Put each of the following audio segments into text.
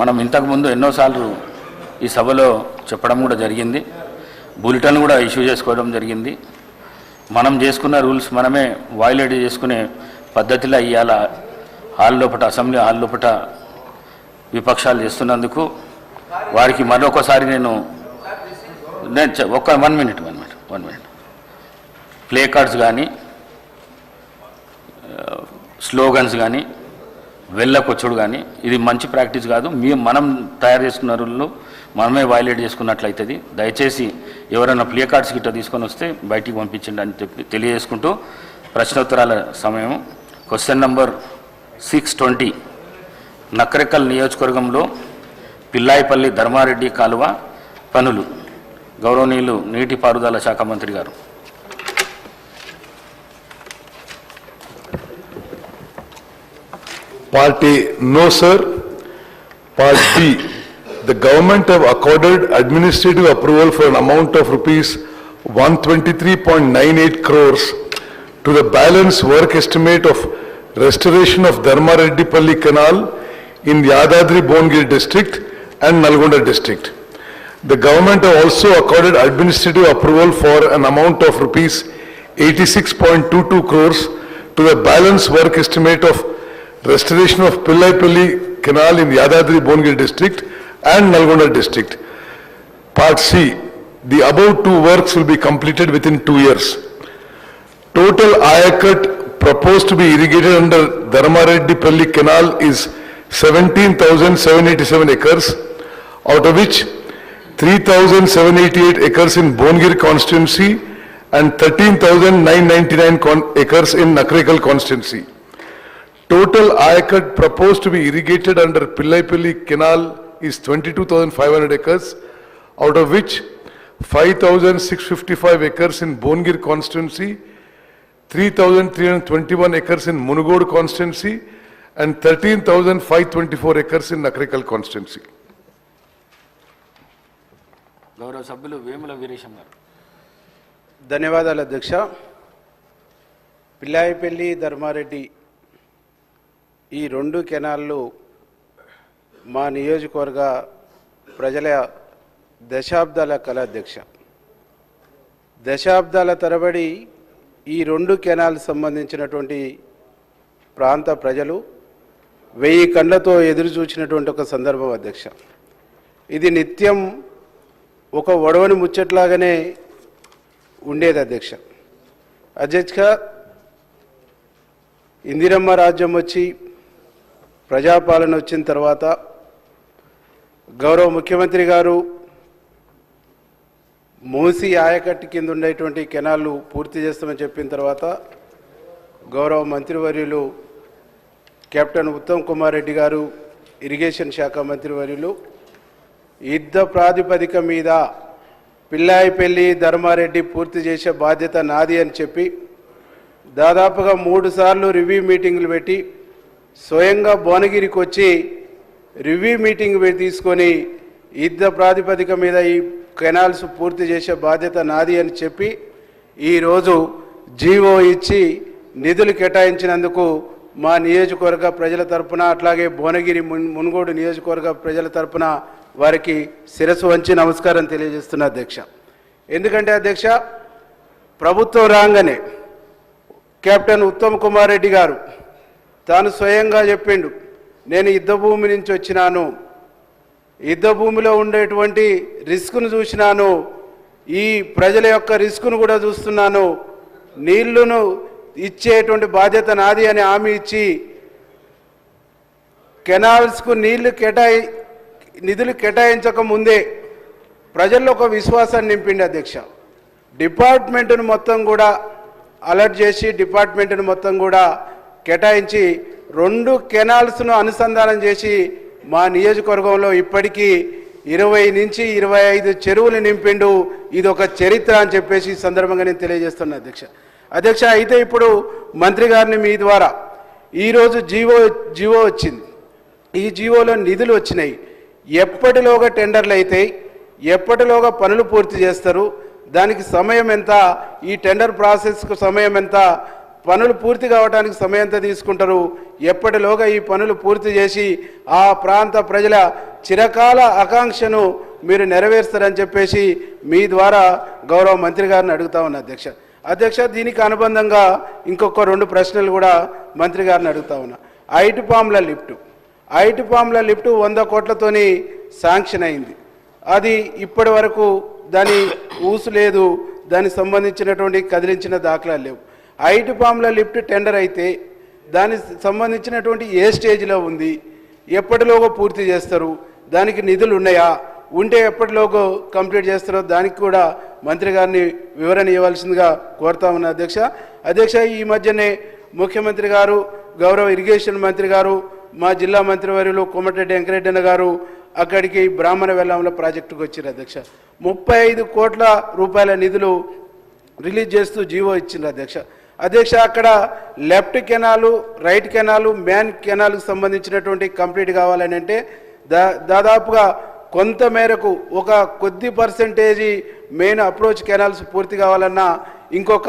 మనం ఇంతకుముందు ఎన్నోసార్లు ఈ సభలో చెప్పడం కూడా జరిగింది, బులెటిన్ కూడా ఇష్యూ చేసుకోవడం జరిగింది. మనం చేసుకున్న రూల్స్ మనమే వైలేట్ చేసుకునే పద్ధతిలో ఇవాళ అసెంబ్లీ హాల్ లోపట విపక్షాలు చేస్తున్నందుకు వారికి మరొకసారి నేను వన్ మినిట్ ప్లే కార్డ్స్ కానీ స్లోగన్స్ కానీ వెళ్ళకొచ్చుడు కానీ ఇది మంచి ప్రాక్టీస్ కాదు. మనం తయారు చేసుకున్న రూళ్ళు మనమే వైలేట్ చేసుకున్నట్లయితుంది. దయచేసి ఎవరైనా ప్లే కార్డ్స్ గిట్ట తీసుకొని వస్తే బయటికి పంపించండి అని తెలియజేసుకుంటూ ప్రశ్నోత్తరాల సమయం. క్వశ్చన్ నంబర్ 620 నకరేకల్ నియోజకవర్గంలో పిల్లాయిపల్లి ధర్మారెడ్డి కాలువ పనులు. గౌరవనీయులు నీటిపారుదల శాఖ మంత్రి గారు. Part A, no sir. Part B, the government have accorded administrative approval for an amount of rupees 123.98 crores to the balance work estimate of restoration of Dharmareddipalli Canal in Yadadri Bongiri district and Nalgonda district. The government have also accorded administrative approval for an amount of rupees 86.22 crores to the balance work estimate of restoration of Pillaipalli Canal in Yadadri Bongiri district and Nalgonda district. Part C, the above two works will be completed within 2 years. Total ayakat proposed to be irrigated under Dharmareddipalli Canal is 17,787 acres, out of which 3,788 acres in Bongiri constituency and 13,999 acres in Nakrekal constituency. Total ayakat proposed to be irrigated under Pillaipalli Canal is 22,500 acres, out of which 5,655 acres in Bongiri constituency, 3,321 acres in Munugodu constituency and 13,524 acres in Nakrekal constituency. గౌరవ సభ్యులు వేముల వీరేశం గారు. ధన్యవాదాలు అధ్యక్ష. పిల్లాయిపల్లి ధర్మారెడ్డి ఈ 2 కెనాళ్ళు మా నియోజకవర్గ ప్రజల దశాబ్దాల కళ అధ్యక్ష. దశాబ్దాల తరబడి ఈ 2 కెనాల్ సంబంధించినటువంటి ప్రాంత ప్రజలు 1000 కళ్ళతో ఎదురు చూసినటువంటి ఒక సందర్భం అధ్యక్ష. ఇది నిత్యం ఒక ఒడవని ముచ్చట్లాగానే ఉండేది అధ్యక్ష. ఇందిరమ్మ రాజ్యం వచ్చి ప్రజాపాలన వచ్చిన తర్వాత గౌరవ ముఖ్యమంత్రి గారు మూసి ఆయకట్టు కింద ఉండేటువంటి కెనాళ్ళు పూర్తి చేస్తామని చెప్పిన తర్వాత గౌరవ మంత్రివర్యులు కెప్టెన్ ఉత్తమ్ కుమార్ రెడ్డి గారు ఇరిగేషన్ శాఖ మంత్రివర్యులు యుద్ధ ప్రాతిపదిక మీద పిల్లాయిపల్లి ధర్మారెడ్డి పూర్తి చేసే బాధ్యత నాది అని చెప్పి దాదాపుగా 3 సార్లు రివ్యూ మీటింగులు పెట్టి స్వయంగా భువనగిరికి వచ్చి రివ్యూ మీటింగ్ తీసుకొని యుద్ధ ప్రాతిపదిక మీద ఈ కెనాల్స్ పూర్తి చేసే బాధ్యత నాది అని చెప్పి ఈరోజు జీవో ఇచ్చి నిధులు కేటాయించినందుకు మా నియోజకవర్గ ప్రజల తరపున అట్లాగే భువనగిరి మునుగోడు నియోజకవర్గ ప్రజల తరపున వారికి శిరస్సు వంచి నమస్కారం తెలియజేస్తున్నా అధ్యక్ష. ఎందుకంటే అధ్యక్ష, ప్రభుత్వం రాగానే కెప్టెన్ ఉత్తమ్ కుమార్ రెడ్డి గారు తాను స్వయంగా చెప్పిండు, నేను యుద్ధ భూమి నుంచి వచ్చినాను, యుద్ధ భూమిలో ఉండేటువంటి రిస్క్ను చూసినాను, ఈ ప్రజల యొక్క రిస్క్ను కూడా చూస్తున్నాను, నీళ్లను ఇచ్చేటువంటి బాధ్యత నాది అని హామీ ఇచ్చి కెనాల్స్కు నిధులు కేటాయించక ముందే ప్రజల్లో ఒక విశ్వాసాన్ని నింపిండి అధ్యక్ష. డిపార్ట్మెంటును మొత్తం కూడా అలర్ట్ చేసి డిపార్ట్మెంటును మొత్తం కూడా కేటాయించి 2 కెనాల్స్ను అనుసంధానం చేసి మా నియోజకవర్గంలో ఇప్పటికీ 20 నుంచి 25 చెరువులు నింపిండు. ఇది ఒక చరిత్ర అని చెప్పేసి ఈ సందర్భంగా నేను తెలియజేస్తున్నా అధ్యక్ష. అయితే ఇప్పుడు మంత్రి గారిని మీ ద్వారా ఈరోజు జీవో వచ్చింది. ఈ జీవోలో నిధులు వచ్చినాయి. ఎప్పటిలోగా టెండర్లు అవుతాయి, ఎప్పటిలోగా పనులు పూర్తి చేస్తారు, దానికి సమయం ఎంత, ఈ టెండర్ ప్రాసెస్కు సమయం ఎంత, పనులు పూర్తి కావడానికి సమయం ఎంత తీసుకుంటారు, ఎప్పటిలోగా ఈ పనులు పూర్తి చేసి ఆ ప్రాంత ప్రజల చిరకాల ఆకాంక్షను మీరు నెరవేరుస్తారని చెప్పేసి మీ ద్వారా గౌరవ మంత్రి గారిని అడుగుతా ఉన్నా అధ్యక్ష దీనికి అనుబంధంగా ఇంకొక 2 ప్రశ్నలు కూడా మంత్రి గారిని అడుగుతా ఉన్నా. ఐటిపామ్ల లిఫ్ట్ 100 కోట్లతోని శాంక్షన్ అయింది. అది ఇప్పటి వరకు దాని ఊసు లేదు, దానికి సంబంధించినటువంటి కదిలించిన దాఖలాలు లేవు. ఐటిపామ్ల లిఫ్ట్ టెండర్ అయితే దానికి సంబంధించినటువంటి ఏ స్టేజ్లో ఉంది, ఎప్పటిలోగా పూర్తి చేస్తారు, దానికి నిధులు ఉన్నాయా, ఉంటే ఎప్పటిలోగా కంప్లీట్ చేస్తారో దానికి కూడా మంత్రి గారిని వివరణ ఇవ్వాల్సిందిగా కోరుతా ఉన్నా అధ్యక్ష ఈ మధ్యనే ముఖ్యమంత్రి గారు, గౌరవ ఇరిగేషన్ మంత్రి గారు, మా జిల్లా మంత్రివర్యులు కోమటిరెడ్డి వెంకరెడ్డి అన్న గారు అక్కడికి బ్రాహ్మణ వెల్లంలో ప్రాజెక్టుకు వచ్చారు 35 కోట్ల రూపాయల నిధులు రిలీజ్ చేస్తూ జీవో ఇచ్చింది అధ్యక్ష అక్కడ left canal, right canal, main కెనాల్కు సంబంధించినటువంటి కంప్లీట్ కావాలని అంటే దాదాపుగా కొంత మేరకు ఒక కొద్ది పర్సెంటేజీ మెయిన్ అప్రోచ్ కెనాల్స్ పూర్తి కావాలన్నా ఇంకొక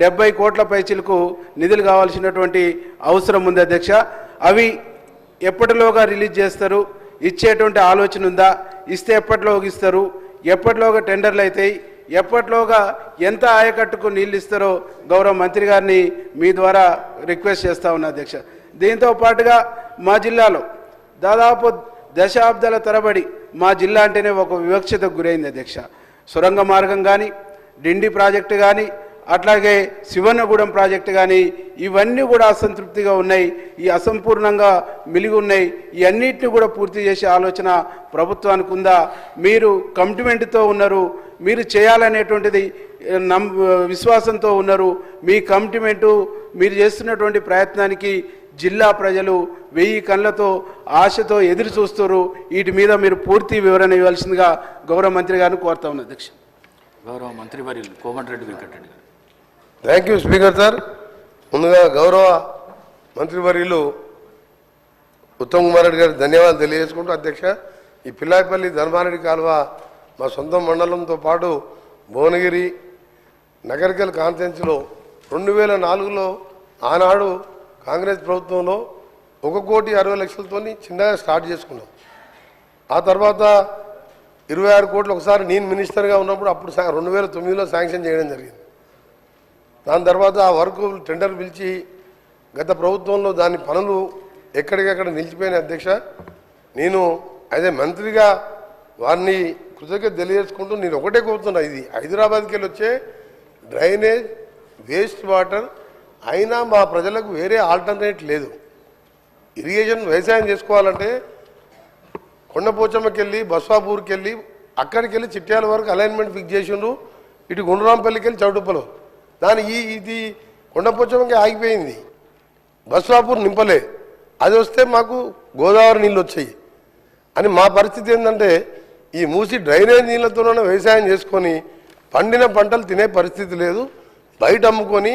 70 కోట్ల పైచిలకు నిధులు కావాల్సినటువంటి అవసరం ఉంది అవి ఎప్పటిలోగా రిలీజ్ చేస్తారు, ఇచ్చేటువంటి ఆలోచన ఉందా, ఇస్తే ఎప్పటిలోగా ఇస్తారు, ఎప్పటిలోగా టెండర్లు అవుతాయి, ఎప్పటిలోగా ఎంత ఆయకట్టుకు నీళ్ళు ఇస్తారో గౌరవ మంత్రి గారిని మీ ద్వారా రిక్వెస్ట్ చేస్తా ఉన్నా దీంతో పాటుగా మా జిల్లాలో దాదాపు దశాబ్దాల తరబడి మా జిల్లా అంటేనే ఒక వివక్షతకు గురైంది సొరంగ మార్గం కానీ, డిండి ప్రాజెక్టు కానీ, అట్లాగే శివన్నగూడెం ప్రాజెక్టు కానీ ఇవన్నీ కూడా అసంతృప్తిగా ఉన్నాయి, ఈ అసంపూర్ణంగా మిలిగి ఉన్నాయి. ఈ అన్నిటిని కూడా పూర్తి చేసే ఆలోచన ప్రభుత్వానికి ఉందా? మీరు కమిట్మెంట్తో ఉన్నారు, మీరు చేయాలనేటువంటిది విశ్వాసంతో ఉన్నారు. మీ కమిట్మెంటు, మీరు చేస్తున్నటువంటి ప్రయత్నానికి జిల్లా ప్రజలు 1000 కళ్ళతో ఆశతో ఎదురు చూస్తారు. వీటి మీద మీరు పూర్తి వివరణ ఇవ్వాల్సిందిగా గౌరవ మంత్రి గారిని కోరుతా ఉన్నా గౌరవ మంత్రి వర్యులు కోమటిరెడ్డి వెంకటరెడ్డి గారు. Thank you speaker sir. ముందుగా గౌరవ మంత్రివర్యులు ఉత్తమ్ కుమార్ రెడ్డి గారికి ధన్యవాదాలు తెలియజేసుకుంటూ ఈ పిల్లాయిపల్లి ధర్మారెడ్డి కాలువ మా సొంత మండలంతో పాటు భువనగిరి నగరికల్ కాన్ఫరెన్స్లో 2004లో ఆనాడు కాంగ్రెస్ ప్రభుత్వంలో 1,60,00,000 చిన్నగా స్టార్ట్ చేసుకున్నాం. ఆ తర్వాత 26 కోట్లు ఒకసారి నేను మినిస్టర్గా ఉన్నప్పుడు అప్పుడు 2009లో శాంక్షన్ చేయడం జరిగింది. దాని తర్వాత ఆ వర్క్ టెండర్ పిలిచి గత ప్రభుత్వంలో దాని పనులు ఎక్కడికక్కడ నిలిచిపోయిన నేను అదే మంత్రిగా వారిని కృతజ్ఞత తెలియజేసుకుంటూ నేను ఒకటే కోరుతున్నా, ఇది హైదరాబాద్కి వెళ్ళి వచ్చే డ్రైనేజ్ వేస్ట్ వాటర్ అయినా మా ప్రజలకు వేరే ఆల్టర్నేట్ లేదు. ఇరిగేషన్ వ్యవసాయం చేసుకోవాలంటే కొండపోచమ్మకి వెళ్ళి బస్వాపూర్కి వెళ్ళి అక్కడికి వెళ్ళి చిట్యాల వరకు అలైన్మెంట్ ఫిక్స్ చేసిండ్రు, ఇటు గుండ్రాంపల్లికి వెళ్ళి చౌటుప్పలు. ఇది కొండపోచమ్మకి ఆగిపోయింది, బస్వాపూర్ నింపలే. అది వస్తే మాకు గోదావరి నీళ్ళు వచ్చాయి అని మా పరిస్థితి ఏంటంటే ఈ మూసి డ్రైనేజ్ నీళ్ళతోనే వ్యవసాయం చేసుకొని పండిన పంటలు తినే పరిస్థితి లేదు, బయట అమ్ముకొని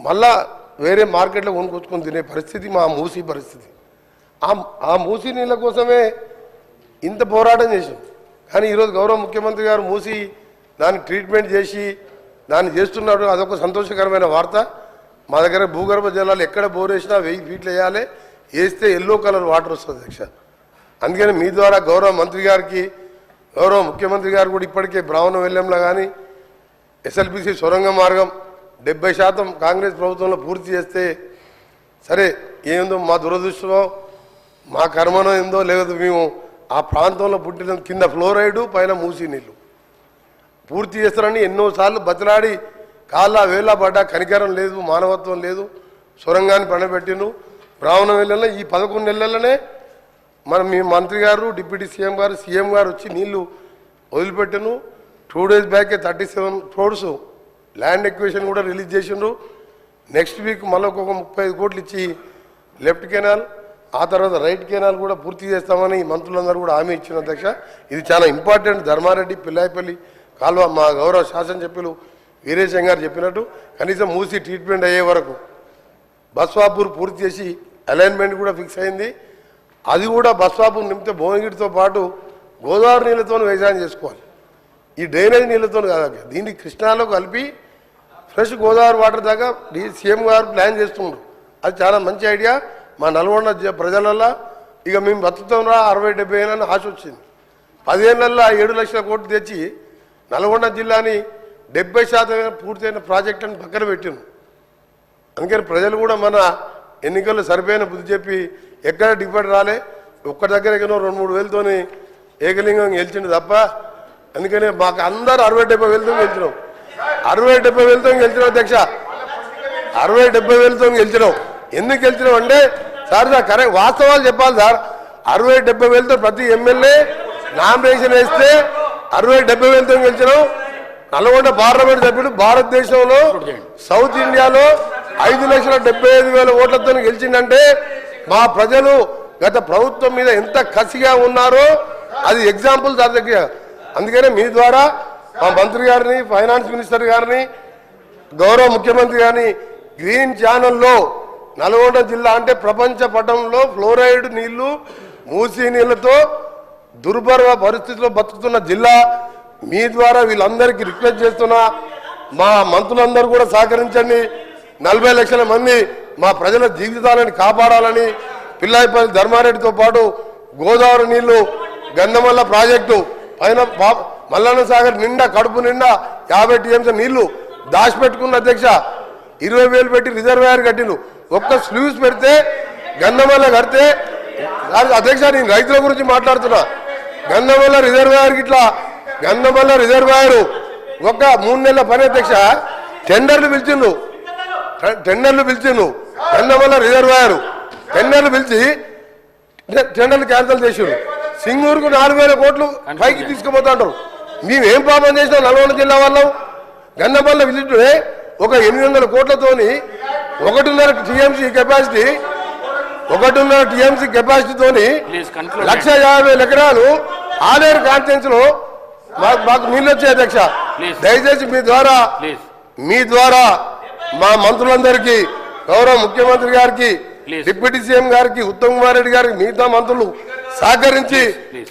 మళ్ళా వేరే మార్కెట్లో కొనుక్కొచ్చుకొని తినే పరిస్థితి మా మూసి పరిస్థితి. ఆ మూసి నీళ్ళ కోసమే ఇంత పోరాటం చేసాం. కానీ ఈరోజు గౌరవ ముఖ్యమంత్రి గారు మూసి దాన్ని ట్రీట్మెంట్ చేసి దాన్ని చేస్తున్నాడు, అదొక సంతోషకరమైన వార్త. మా దగ్గర భూగర్భ జలాలు ఎక్కడ బోర్ వేసినా 1000 ఫీట్లు వేయాలి, వేస్తే ఎల్లో కలర్ వాటర్ వస్తుంది అందుకని మీ ద్వారా గౌరవ మంత్రి గారికి, గౌరవ ముఖ్యమంత్రి గారు కూడా ఇప్పటికే బ్రాహ్మణ వెల్లంలో కానీ ఎస్ఎల్బిసి సొరంగ మార్గం 70% కాంగ్రెస్ ప్రభుత్వంలో పూర్తి చేస్తే సరే, ఏందో మా దురదృష్టమో మా కర్మనో ఏందో లేదు, మేము ఆ ప్రాంతంలో పుట్టిన కింద ఫ్లోరైడు పైన మూసి నీళ్ళు పూర్తి చేస్తారని ఎన్నోసార్లు బతిలాడి కాళ్ళ వేళ్ళ పడ్డా కనికరం లేదు, మానవత్వం లేదు. సొరంగాన్ని పండబెట్టిను బ్రాహ్మణ వెల్లంలో ఈ 11 నెలలనే మీ మంత్రి గారు, డిప్యూటీ సీఎం గారు వచ్చి నీళ్లు వదిలిపెట్టను. 2 days బ్యాకే 37 crores ల్యాండ్ ఎక్విజిషన్ కూడా రిలీజ్ చేసిండ్రు. నెక్స్ట్ వీక్ మళ్ళీ ఒక 35 కోట్లు ఇచ్చి లెఫ్ట్ కెనాల్, ఆ తర్వాత రైట్ కెనాల్ కూడా పూర్తి చేస్తామని మంత్రులందరూ కూడా హామీ ఇచ్చిన ఇది చాలా ఇంపార్టెంట్. ధర్మారెడ్డి పిల్లాయిపల్లి కాలువ మా గౌరవ శాసనసభ్యులు వీరేశం గారు చెప్పినట్టు కనీసం మూసి ట్రీట్మెంట్ అయ్యే వరకు బస్వాపూర్ పూర్తి చేసి అలైన్మెంట్ కూడా ఫిక్స్ అయింది. అది కూడా బస్వాపూర్ నింపితే భువనగిరితో పాటు గోదావరి నీళ్ళతో వ్యవసాయం చేసుకోవాలి, ఈ డ్రైనేజ్ నీళ్ళతో కాదు. దీన్ని కృష్ణాలో కలిపి ఫ్రెష్ గోదావరి వాటర్ దాకా సీఎం గారు ప్లాన్ చేస్తున్నారు. అది చాలా మంచి ఐడియా. మా నల్గొండ ప్రజలల్లో ఇక మేము బతుకుతాం రా 60-70 ఏళ్ళని ఆశ వచ్చింది. 10 ఏళ్ళల్లో 7 లక్షల కోట్లు తెచ్చి నల్గొండ జిల్లాని 70% పూర్తయిన ప్రాజెక్ట్ అని పక్కన పెట్టిండు. అందుకని ప్రజలు కూడా మన ఎన్నికల్లో సరిపోయిన బుద్ధి చెప్పి ఎక్కడ డిపార్ట్ రాలే, ఒక్క దగ్గర 2-3 వేలతోని ఏకలింగం గెలిచిండు తప్ప. అందుకని మాకు అందరూ 60-70 వేలతో గెలిచినాం. 60-70 వేలతో గెలిచినాం అధ్యక్ష, 60-70 వేలతో గెలిచినాం. ఎందుకు గెలిచినాం అంటే సార్ కరెక్ట్ వాస్తవాలు చెప్పాలి సార్. 60-70 వేలతో ప్రతి ఎమ్మెల్యే నామినేషన్ వేస్తే 60-70 వేలతో గెలిచినాం. నల్గొండ పార్లమెంట్ సభ్యుడు భారతదేశంలో సౌత్ ఇండియాలో 5,75,000 ఓట్లతో గెలిచిందంటే మా ప్రజలు గత ప్రభుత్వం మీద ఎంత కసిగా ఉన్నారో అది ఎగ్జాంపుల్ సార్ దగ్గర. అందుకనే మీ ద్వారా మా మంత్రి గారిని, ఫైనాన్స్ మినిస్టర్ గారిని, గౌరవ ముఖ్యమంత్రి గారిని గ్రీన్ ఛానల్లో నల్గొండ జిల్లా అంటే ప్రపంచ పటంలో ఫ్లోరైడ్ నీళ్లు, మూసీ నీళ్లతో దుర్భర పరిస్థితిలో బతుకుతున్న జిల్లా. మీ ద్వారా వీళ్ళందరికీ రిక్వెస్ట్ చేస్తున్నా, మా మంత్రులందరూ కూడా సహకరించండి. 40 లక్షల మంది మా ప్రజల జీవితాలను కాపాడాలని పిల్లాయిపల్లి ధర్మారెడ్డితో పాటు గోదావరి నీళ్లు, గంధమల్ల ప్రాజెక్టు పైన మల్లన్న సాగర్ నిండా కడుపు నిండా 50 టీఎంసీ నీళ్లు దాచిపెట్టుకున్న అధ్యక్ష. 20,000 పెట్టి రిజర్వాయర్ కట్టిండు. ఒక్క స్లూస్ పెడితే గంధమల్ల కడితే అధ్యక్ష, నేను రైతుల గురించి మాట్లాడుతున్నా. గంధమల్ల రిజర్వాయర్ ఇట్లా గంధమల్ల రిజర్వాయర్ ఒక 3 నెలల పని అధ్యక్ష. టెండర్లు పిలిచిండు గంధమల్ల రిజర్వాయర్ టెండర్లు పిలిచి టెండర్లు క్యాన్సిల్ చేసిండు. సింగూరుకు 4,000 కోట్లు పైకి తీసుకుపోతుంటారు. మేమేం పాపం చేసినాం నల్గొండ జిల్లా వాళ్ళం? గంధమల్ల విజిట్ ఒక 800 కోట్లతోని 1.5 టీఎంసీ కెపాసిటీ 1.5 టీఎంసీ కెపాసిటీతోని 1,50,000 ఎకరాలు ఆలేరు కాన్ఫరెన్స్ లో మాకు నీళ్ళు వచ్చాయి అధ్యక్ష. దయచేసి మీ ద్వారా మా మంత్రులందరికీ, గౌరవ ముఖ్యమంత్రి గారికి, డిప్యూటీ సీఎం గారికి, ఉత్తమ్ కుమార్ రెడ్డి గారికి, మిగతా మంత్రులు సహకరించి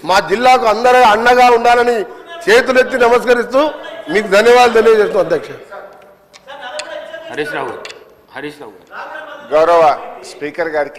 మా జిల్లాకు అందరూ అండగా ఉండాలని చేతులెత్తి నమస్కరిస్తూ మీకు ధన్యవాదాలు తెలియజేస్తున్నాం అధ్యక్ష. హరీష్ రావు గౌరవ స్పీకర్ గారికి